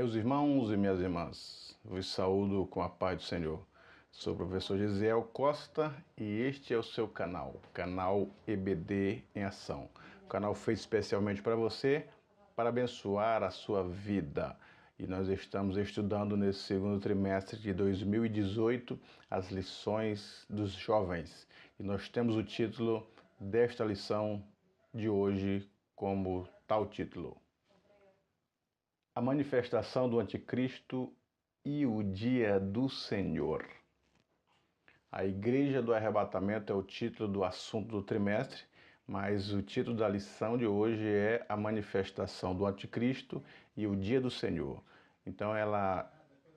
Meus irmãos e minhas irmãs, vos saúdo com a paz do Senhor. Sou o professor Gisiel Costa e este é o seu canal EBD em Ação. O canal feito especialmente para você, para abençoar a sua vida. E nós estamos estudando nesse segundo trimestre de 2018 as lições dos jovens. E nós temos o título desta lição de hoje como tal título: A manifestação do anticristo e o dia do Senhor. A Igreja do Arrebatamento é o título do assunto do trimestre, mas o título da lição de hoje é a manifestação do anticristo e o dia do Senhor. Então ela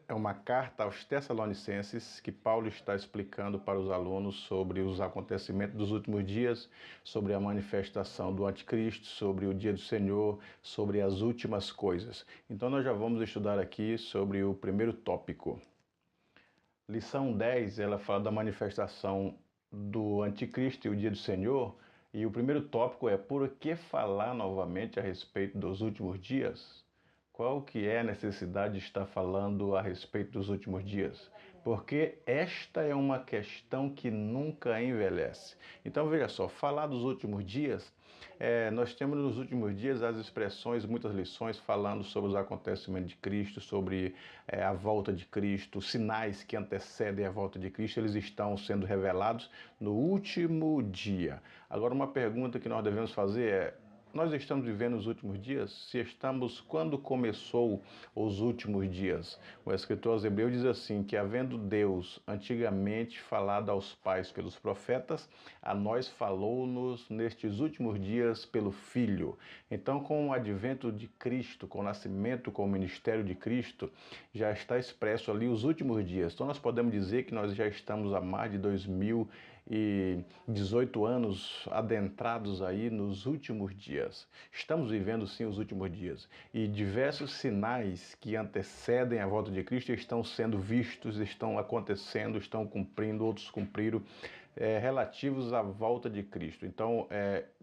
é uma carta aos Tessalonicenses que Paulo está explicando para os alunos sobre os acontecimentos dos últimos dias, sobre a manifestação do anticristo, sobre o dia do Senhor, sobre as últimas coisas. Então nós já vamos estudar aqui sobre o primeiro tópico. Lição 10, ela fala da manifestação do anticristo e o dia do Senhor, e o primeiro tópico é: por que falar novamente a respeito dos últimos dias? Qual que é a necessidade de estar falando a respeito dos últimos dias? Porque esta é uma questão que nunca envelhece. Então veja só, falar dos últimos dias, nós temos nos últimos dias as expressões, muitas lições falando sobre os acontecimentos de Cristo, sobre a volta de Cristo, sinais que antecedem a volta de Cristo, eles estão sendo revelados no último dia. Agora uma pergunta que nós devemos fazer é: nós estamos vivendo os últimos dias? Se estamos, quando começou os últimos dias? O escritor aos Hebreus diz assim, que havendo Deus antigamente falado aos pais pelos profetas, a nós falou-nos nestes últimos dias pelo Filho. Então, com o advento de Cristo, com o nascimento, com o ministério de Cristo, já está expresso ali os últimos dias. Então nós podemos dizer que nós já estamos há mais de 2018 anos adentrados aí nos últimos dias. Estamos vivendo sim os últimos dias e diversos sinais que antecedem a volta de Cristo estão sendo vistos, estão acontecendo, estão cumprindo, outros cumpriram, relativos à volta de Cristo. Então,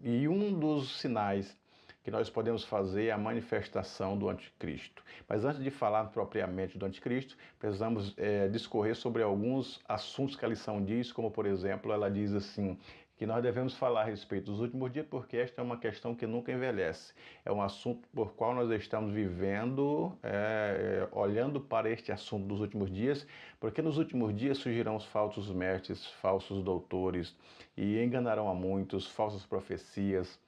e um dos sinais que nós podemos fazer a manifestação do anticristo. Mas antes de falar propriamente do anticristo, precisamos discorrer sobre alguns assuntos que a lição diz, como por exemplo, ela diz assim, que nós devemos falar a respeito dos últimos dias, porque esta é uma questão que nunca envelhece. É um assunto por qual nós estamos vivendo, olhando para este assunto dos últimos dias, porque nos últimos dias surgirão os falsos mestres, falsos doutores, e enganarão a muitos, falsas profecias.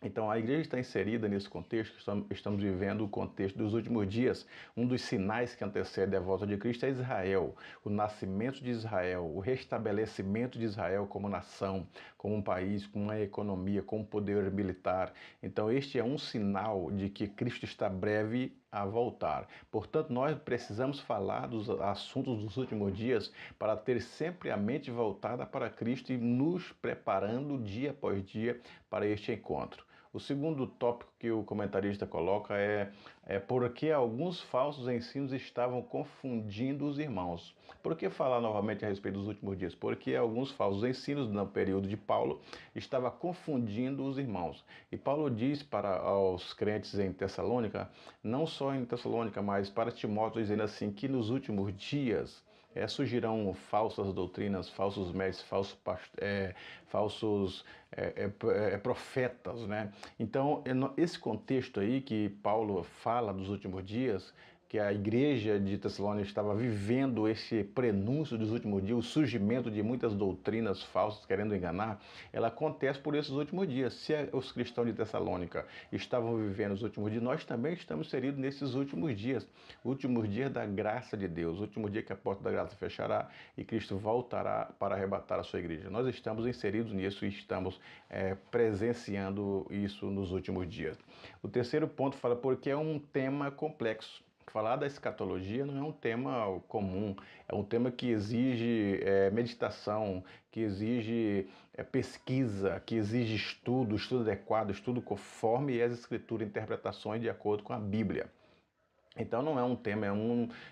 Então a igreja está inserida nesse contexto, estamos vivendo o contexto dos últimos dias. Um dos sinais que antecede a volta de Cristo é Israel, o nascimento de Israel, o restabelecimento de Israel como nação, como um país, com uma economia, com um poder militar. Então este é um sinal de que Cristo está breve a voltar. Portanto, nós precisamos falar dos assuntos dos últimos dias para ter sempre a mente voltada para Cristo e nos preparando dia após dia para este encontro. O segundo tópico que o comentarista coloca é porque alguns falsos ensinos estavam confundindo os irmãos. Por que falar novamente a respeito dos últimos dias? Porque alguns falsos ensinos no período de Paulo estavam confundindo os irmãos. E Paulo diz para os crentes em Tessalônica, não só em Tessalônica, mas para Timóteo, dizendo assim, que nos últimos dias surgirão falsas doutrinas, falsos mestres, falsos profetas, né? Então, esse contexto aí que Paulo fala dos últimos dias, que a igreja de Tessalônica estava vivendo esse prenúncio dos últimos dias, o surgimento de muitas doutrinas falsas querendo enganar, ela acontece por esses últimos dias. Se os cristãos de Tessalônica estavam vivendo os últimos dias, nós também estamos inseridos nesses últimos dias da graça de Deus, último dia que a porta da graça fechará e Cristo voltará para arrebatar a sua igreja. Nós estamos inseridos nisso e estamos presenciando isso nos últimos dias. O terceiro ponto fala porque é um tema complexo. Falar da escatologia não é um tema comum, é um tema que exige meditação, que exige pesquisa, que exige estudo adequado, estudo conforme as escrituras, interpretações de acordo com a Bíblia. Então não é um tema,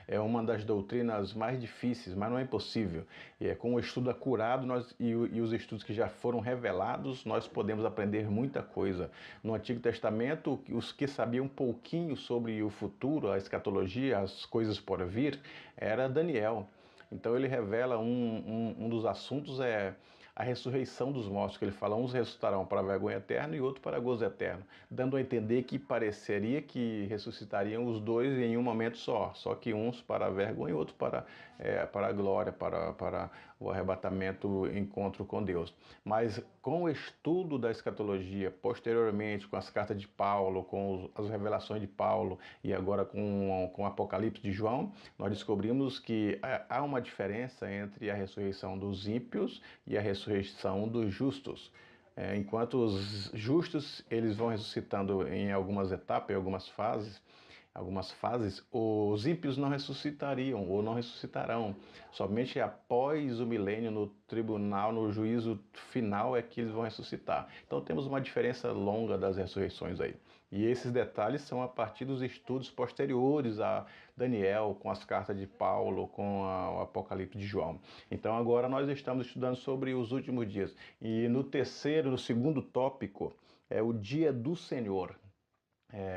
é uma das doutrinas mais difíceis, mas não é impossível. E é com o estudo acurado e os estudos que já foram revelados, nós podemos aprender muita coisa. No Antigo Testamento, os que sabiam um pouquinho sobre o futuro, a escatologia, as coisas por vir, era Daniel. Então ele revela um dos assuntos é a ressurreição dos mortos, que ele fala, uns ressuscitarão para a vergonha eterna e outro para gozo eterno, dando a entender que pareceria que ressuscitariam os dois em um momento só que uns para a vergonha e outro para a glória, para o arrebatamento, encontro com Deus. Mas com o estudo da escatologia, posteriormente, com as cartas de Paulo, com as revelações de Paulo e agora com o Apocalipse de João, nós descobrimos que há uma diferença entre a ressurreição dos ímpios e a ressurreição dos justos. Enquanto os justos eles vão ressuscitando em algumas etapas, em algumas fases, os ímpios não ressuscitariam ou não ressuscitarão. Somente após o milênio, no tribunal, no juízo final, é que eles vão ressuscitar. Então temos uma diferença longa das ressurreições aí. E esses detalhes são a partir dos estudos posteriores a Daniel, com as cartas de Paulo, com o Apocalipse de João. Então agora nós estamos estudando sobre os últimos dias. E no segundo tópico, é o dia do Senhor.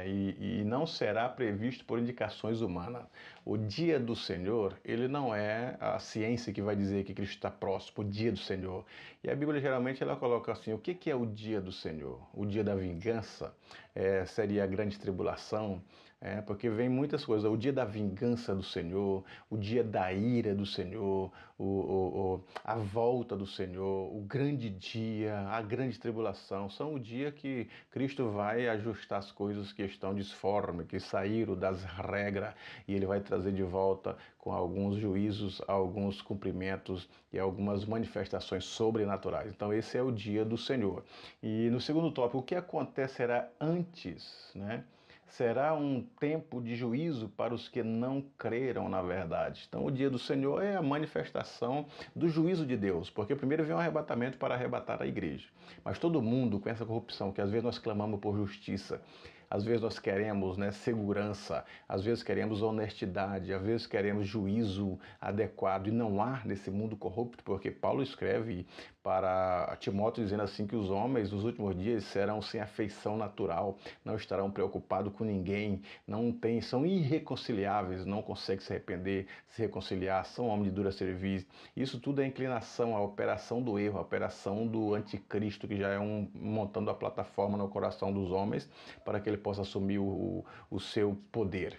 E não será previsto por indicações humanas. O dia do Senhor, ele não é a ciência que vai dizer que Cristo está próximo, o dia do Senhor. E a Bíblia geralmente ela coloca assim, o que é o dia do Senhor? O dia da vingança seria a grande tribulação, porque vem muitas coisas. O dia da vingança do Senhor, o dia da ira do Senhor, a volta do Senhor, o grande dia, a grande tribulação, são o dia que Cristo vai ajustar as coisas que estão disformes, que saíram das regras, e ele vai trazer de volta com alguns juízos, alguns cumprimentos e algumas manifestações sobrenaturais. Então esse é o dia do Senhor. E no segundo tópico, o que acontecerá antes, né? Será um tempo de juízo para os que não creram na verdade. Então, o dia do Senhor é a manifestação do juízo de Deus, porque primeiro vem um arrebatamento para arrebatar a igreja. Mas todo mundo com essa corrupção, que às vezes nós clamamos por justiça, às vezes nós queremos, né, segurança, às vezes queremos honestidade, às vezes queremos juízo adequado, e não há nesse mundo corrupto, porque Paulo escreve para Timóteo dizendo assim que os homens nos últimos dias serão sem afeição natural, não estarão preocupados com ninguém, são irreconciliáveis, não conseguem se arrepender, se reconciliar, são homens de dura serviço. Isso tudo é inclinação à operação do erro, à operação do anticristo, que já é montando a plataforma no coração dos homens para que ele possa assumir o seu poder.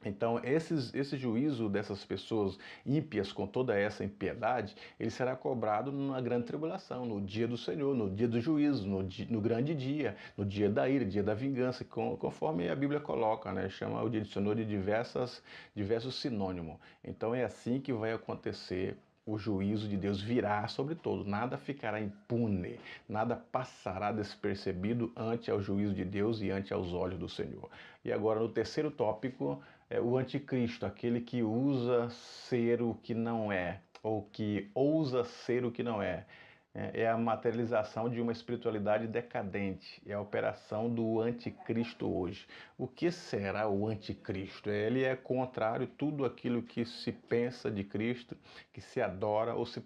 Então, esse juízo dessas pessoas ímpias com toda essa impiedade, ele será cobrado na grande tribulação, no dia do Senhor, no dia do juízo, no grande dia, no dia da ira, dia da vingança, conforme a Bíblia coloca, né? Chama o dia do Senhor de diversos sinônimos. Então, é assim que vai acontecer. O juízo de Deus virá sobre todos, nada ficará impune, nada passará despercebido ante ao juízo de Deus e ante aos olhos do Senhor. E agora no terceiro tópico, é o anticristo, aquele que usa ser o que não é, ou que ousa ser o que não é. É a materialização de uma espiritualidade decadente, é a operação do anticristo hoje. O que será o anticristo? Ele é contrário a tudo aquilo que se pensa de Cristo, que se adora ou se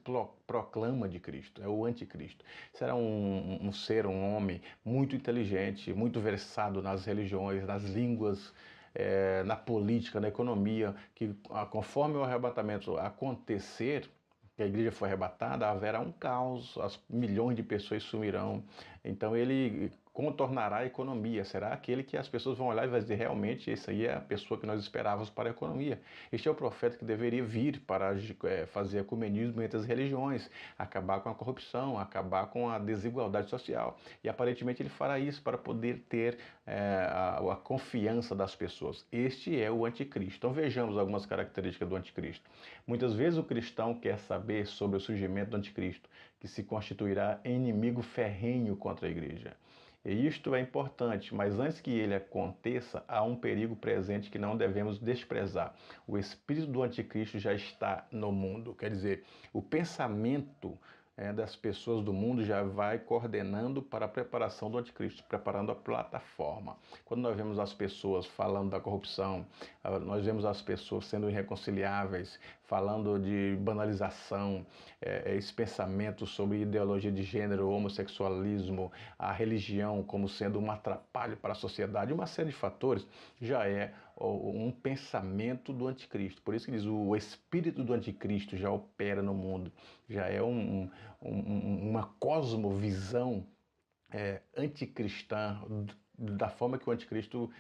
proclama de Cristo. É o anticristo. Será um ser, um homem muito inteligente, muito versado nas religiões, nas línguas, na política, na economia, que conforme o arrebatamento acontecer, que a igreja foi arrebatada, haverá um caos, milhões de pessoas sumirão. Então ele contornará a economia, será aquele que as pessoas vão olhar e vai dizer, realmente, esse aí é a pessoa que nós esperávamos para a economia. Este é o profeta que deveria vir para fazer ecumenismo entre as religiões, acabar com a corrupção, acabar com a desigualdade social. E aparentemente ele fará isso para poder ter a confiança das pessoas. Este é o anticristo. Então vejamos algumas características do anticristo. Muitas vezes o cristão quer saber sobre o surgimento do anticristo, que se constituirá em inimigo ferrenho contra a igreja. E isto é importante, mas antes que ele aconteça, há um perigo presente que não devemos desprezar. O espírito do anticristo já está no mundo. Quer dizer, o pensamento das pessoas do mundo já vai coordenando para a preparação do anticristo, preparando a plataforma. Quando nós vemos as pessoas falando da corrupção, nós vemos as pessoas sendo irreconciliáveis, falando de banalização, esse pensamento sobre ideologia de gênero, homossexualismo, a religião como sendo um atrapalho para a sociedade, uma série de fatores, já é um pensamento do anticristo. Por isso que diz, o espírito do anticristo já opera no mundo, já é uma cosmovisão anticristã, da forma que o anticristo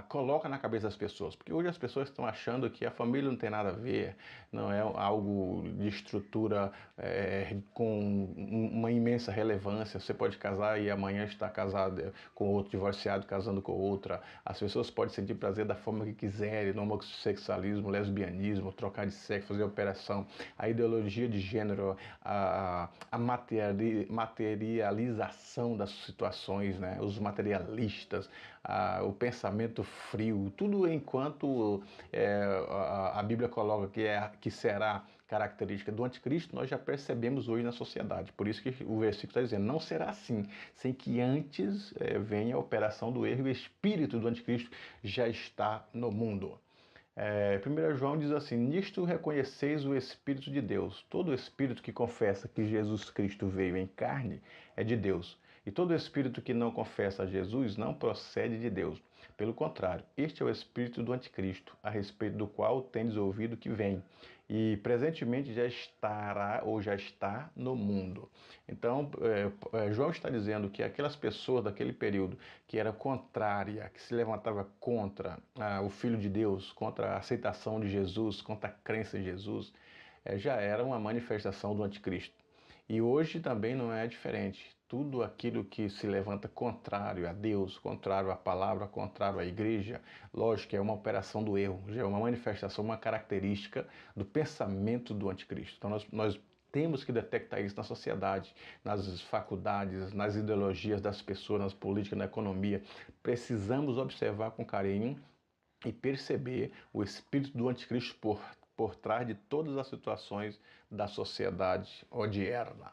coloca na cabeça das pessoas. Porque hoje as pessoas estão achando que a família não tem nada a ver, não é algo de estrutura com uma imensa relevância. Você pode casar e amanhã estar casado com outro, divorciado, casando com outra. As pessoas podem sentir prazer da forma que quiserem, no homossexualismo, lesbianismo, trocar de sexo, fazer operação. A ideologia de gênero, a materialização das situações, né? Os materialistas, o pensamento frio, tudo enquanto a Bíblia coloca que será característica do anticristo, nós já percebemos hoje na sociedade. Por isso que o versículo está dizendo, não será assim, sem que antes venha a operação do erro e o espírito do anticristo já está no mundo. 1 João diz assim, nisto reconheceis o Espírito de Deus. Todo espírito que confessa que Jesus Cristo veio em carne é de Deus. E todo espírito que não confessa a Jesus não procede de Deus. Pelo contrário, este é o espírito do anticristo, a respeito do qual tendes ouvido que vem. E presentemente já estará ou já está no mundo. Então, João está dizendo que aquelas pessoas daquele período que era contrária, que se levantava contra o Filho de Deus, contra a aceitação de Jesus, contra a crença em Jesus, já era uma manifestação do anticristo. E hoje também não é diferente. Tudo aquilo que se levanta contrário a Deus, contrário à palavra, contrário à igreja, lógico, é uma operação do erro, já é uma manifestação, uma característica do pensamento do anticristo. Então nós temos que detectar isso na sociedade, nas faculdades, nas ideologias das pessoas, nas políticas, na economia. Precisamos observar com carinho e perceber o espírito do anticristo por trás de todas as situações da sociedade odierna.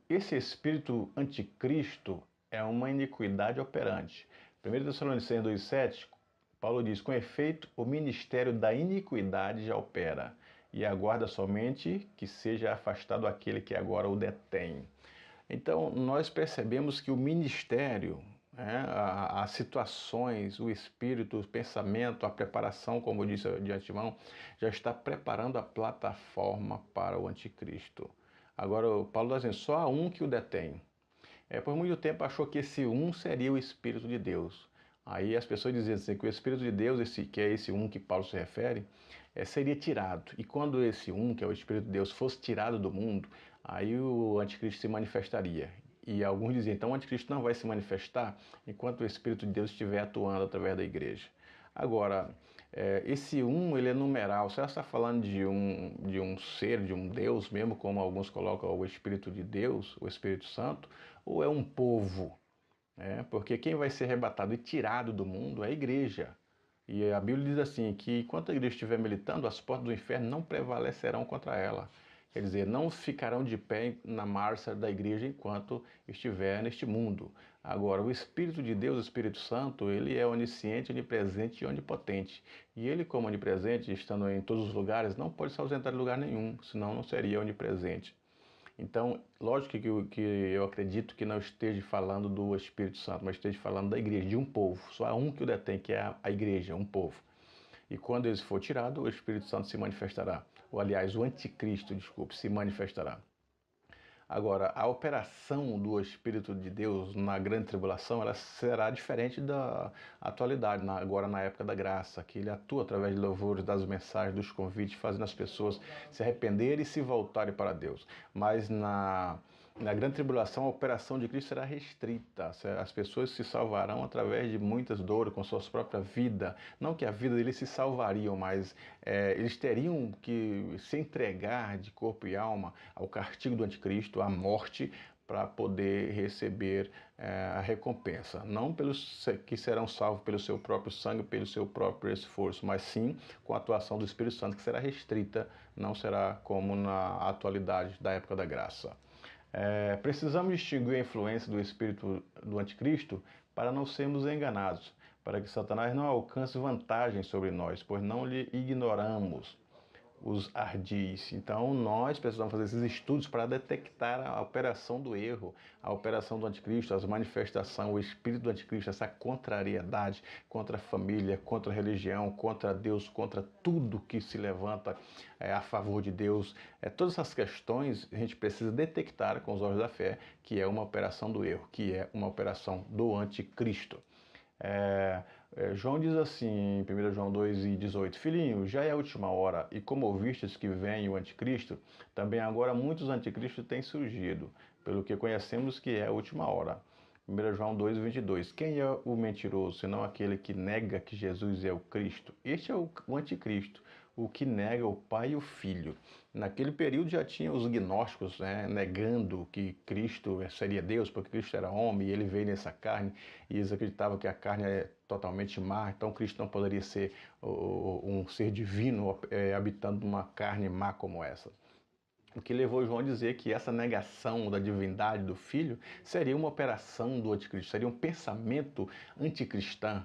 Esse espírito anticristo é uma iniquidade operante. 1 Tessalonicenses 2,7, Paulo diz, com efeito, o ministério da iniquidade já opera, e aguarda somente que seja afastado aquele que agora o detém. Então, nós percebemos que o ministério, as situações, o espírito, o pensamento, a preparação, como eu disse de antemão, já está preparando a plataforma para o anticristo. Agora, o Paulo está dizendo, só há um que o detém. Por muito tempo achou que esse um seria o Espírito de Deus. Aí as pessoas diziam assim, que o Espírito de Deus, que é esse um que Paulo se refere, seria tirado. E quando esse um, que é o Espírito de Deus, fosse tirado do mundo, aí o anticristo se manifestaria. E alguns diziam, então o anticristo não vai se manifestar enquanto o Espírito de Deus estiver atuando através da igreja. Agora, esse um, ele é numeral. Você está falando de um ser, de um Deus mesmo, como alguns colocam o Espírito de Deus, o Espírito Santo, ou é um povo? Porque quem vai ser arrebatado e tirado do mundo é a igreja. E a Bíblia diz assim, que enquanto a igreja estiver militando, as portas do inferno não prevalecerão contra ela. Quer dizer, não ficarão de pé na marcha da igreja enquanto estiver neste mundo. Agora, o Espírito de Deus, o Espírito Santo, ele é onisciente, onipresente e onipotente. E ele, como onipresente, estando em todos os lugares, não pode se ausentar de lugar nenhum, senão não seria onipresente. Então, lógico que eu acredito que não esteja falando do Espírito Santo, mas esteja falando da igreja, de um povo. Só há um que o detém, que é a igreja, um povo. E quando ele for tirado, o Espírito Santo se manifestará. Ou, aliás, o anticristo, desculpe, se manifestará. Agora, a operação do Espírito de Deus na grande tribulação, ela será diferente da atualidade, agora na época da graça, que ele atua através de louvores, das mensagens, dos convites, fazendo as pessoas se arrependerem e se voltarem para Deus. Mas na grande tribulação, a operação de Cristo será restrita. As pessoas se salvarão através de muitas dores, com suas próprias vidas. Não que a vida deles se salvariam, mas eles teriam que se entregar de corpo e alma ao castigo do anticristo, à morte, para poder receber a recompensa. Não pelos que serão salvos pelo seu próprio sangue, pelo seu próprio esforço, mas sim com a atuação do Espírito Santo, que será restrita, não será como na atualidade da época da graça. Precisamos distinguir a influência do espírito do anticristo para não sermos enganados, para que Satanás não alcance vantagem sobre nós, pois não lhe ignoramos os ardis. Então nós precisamos fazer esses estudos para detectar a operação do erro, a operação do anticristo, as manifestações, o espírito do anticristo, essa contrariedade contra a família, contra a religião, contra Deus, contra tudo que se levanta a favor de Deus. Todas essas questões a gente precisa detectar com os olhos da fé, que é uma operação do erro, que é uma operação do anticristo. João diz assim em 1 João 2,18: Filhinho, já é a última hora, e como ouvistes que vem o anticristo, também agora muitos anticristos têm surgido, pelo que conhecemos que é a última hora. 1 João 2,22: Quem é o mentiroso, senão aquele que nega que Jesus é o Cristo? Este é o anticristo, o que nega o Pai e o Filho. Naquele período já tinha os gnósticos, negando que Cristo seria Deus, porque Cristo era homem e ele veio nessa carne, e eles acreditavam que a carne é totalmente má, então Cristo não poderia ser um ser divino habitando uma carne má como essa. O que levou João a dizer que essa negação da divindade do Filho seria uma operação do anticristo, seria um pensamento anticristão,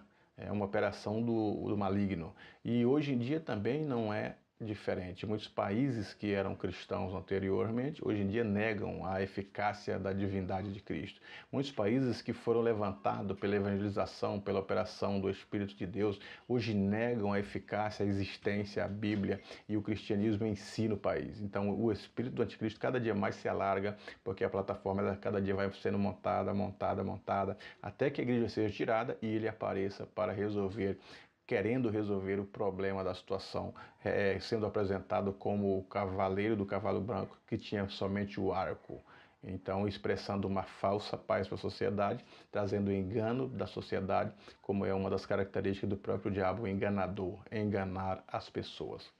uma operação do maligno. E hoje em dia também não é diferente. Muitos países que eram cristãos anteriormente, hoje em dia negam a eficácia da divindade de Cristo. Muitos países que foram levantados pela evangelização, pela operação do Espírito de Deus, hoje negam a eficácia, a existência, a Bíblia e o cristianismo em si no país. Então o espírito do anticristo cada dia mais se alarga, porque a plataforma ela cada dia vai sendo montada, até que a igreja seja tirada e ele apareça para querendo resolver o problema da situação, sendo apresentado como o cavaleiro do cavalo branco que tinha somente o arco. Então, expressando uma falsa paz para a sociedade, trazendo o engano da sociedade, como é uma das características do próprio diabo, o enganador, enganar as pessoas.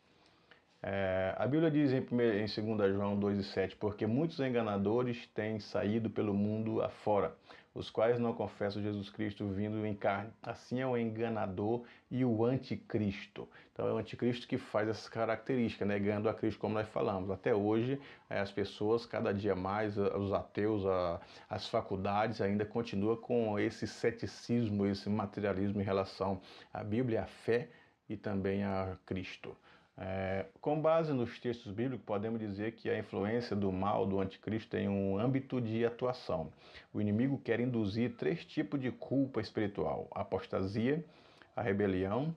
A Bíblia diz em 2 João 2,7: Porque muitos enganadores têm saído pelo mundo afora, os quais não confessam Jesus Cristo vindo em carne. Assim é o enganador e o anticristo. Então é o anticristo que faz essas características, negando a Cristo, como nós falamos. Até hoje, as pessoas, cada dia mais, os ateus, as faculdades ainda continuam com esse ceticismo, esse materialismo em relação à Bíblia, à fé e também a Cristo. Com base nos textos bíblicos, podemos dizer que a influência do mal do anticristo tem um âmbito de atuação. O inimigo quer induzir 3 tipos de culpa espiritual: a apostasia, a rebelião,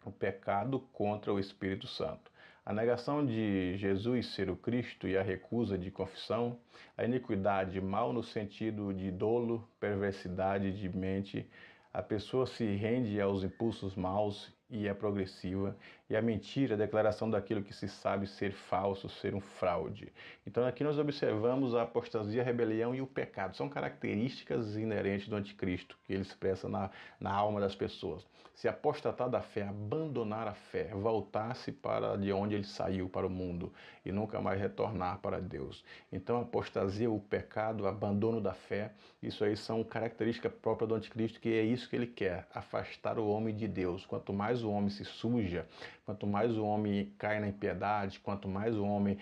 o pecado contra o Espírito Santo. A negação de Jesus ser o Cristo e a recusa de confissão, a iniquidade, mal no sentido de dolo, perversidade de mente, a pessoa se rende aos impulsos maus e é progressiva, e a mentira, a declaração daquilo que se sabe ser falso, ser um fraude. Então aqui nós observamos a apostasia, a rebelião e o pecado. São características inerentes do anticristo, que ele expressa na alma das pessoas. Se apostatar da fé, abandonar a fé, voltar-se para de onde ele saiu, para o mundo, e nunca mais retornar para Deus. Então a apostasia, o pecado, o abandono da fé, isso aí são características próprias do anticristo, que é isso que ele quer, afastar o homem de Deus. Quanto mais o homem se suja, quanto mais o homem cai na impiedade, quanto mais o homem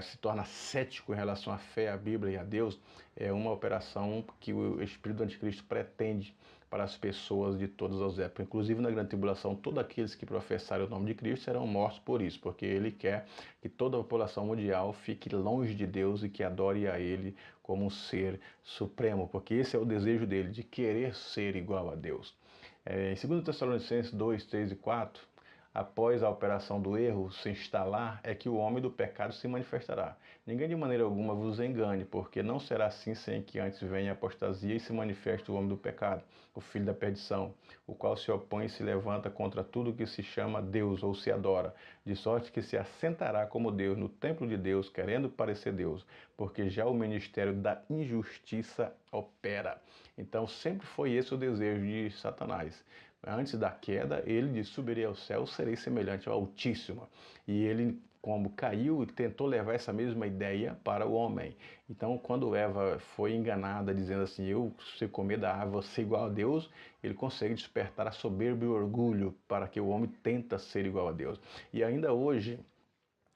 se torna cético em relação à fé, à Bíblia e a Deus, é uma operação que o espírito do anticristo pretende para as pessoas de todas as épocas. Inclusive na grande tribulação, todos aqueles que professarem o nome de Cristo serão mortos por isso, porque ele quer que toda a população mundial fique longe de Deus e que adore a ele como um ser supremo, porque esse é o desejo dele, de querer ser igual a Deus. Em 2 Tessalonicenses 2, 3 e 4, após a operação do erro se instalar, é que o homem do pecado se manifestará. Ninguém de maneira alguma vos engane, porque não será assim sem que antes venha a apostasia e se manifeste o homem do pecado, o filho da perdição, o qual se opõe e se levanta contra tudo que se chama Deus ou se adora, de sorte que se assentará como Deus no templo de Deus, querendo parecer Deus, porque já o ministério da injustiça opera. Então sempre foi esse o desejo de Satanás. Antes da queda, ele disse: subirei ao céu, serei semelhante ao Altíssimo. E ele como caiu e tentou levar essa mesma ideia para o homem. Então, quando Eva foi enganada, dizendo assim, eu, se comer da árvore, vou ser igual a Deus, ele consegue despertar a soberba e o orgulho para que o homem tenta ser igual a Deus. E ainda hoje,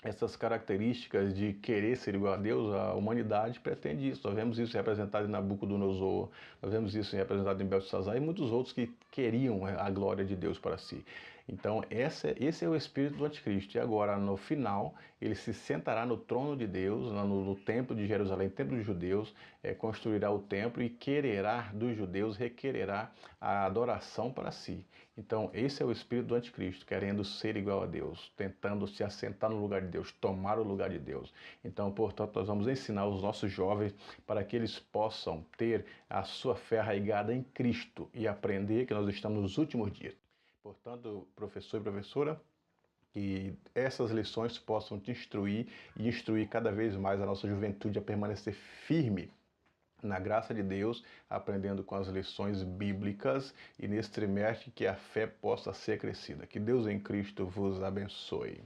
essas características de querer ser igual a Deus, a humanidade pretende isso. Nós vemos isso representado em Nabucodonosor, nós vemos isso representado em Beltesazar e muitos outros que queriam a glória de Deus para si. Então, esse é o espírito do anticristo. E agora, no final, ele se sentará no trono de Deus, no templo de Jerusalém, templo dos judeus, construirá o templo e quererá dos judeus, requererá a adoração para si. Então, esse é o espírito do anticristo, querendo ser igual a Deus, tentando se assentar no lugar de Deus, tomar o lugar de Deus. Então, portanto, nós vamos ensinar os nossos jovens para que eles possam ter a sua fé arraigada em Cristo e aprender que nós estamos nos últimos dias. Portanto, professor e professora, que essas lições possam te instruir e instruir cada vez mais a nossa juventude a permanecer firme na graça de Deus, aprendendo com as lições bíblicas e nesse trimestre que a fé possa ser crescida. Que Deus em Cristo vos abençoe.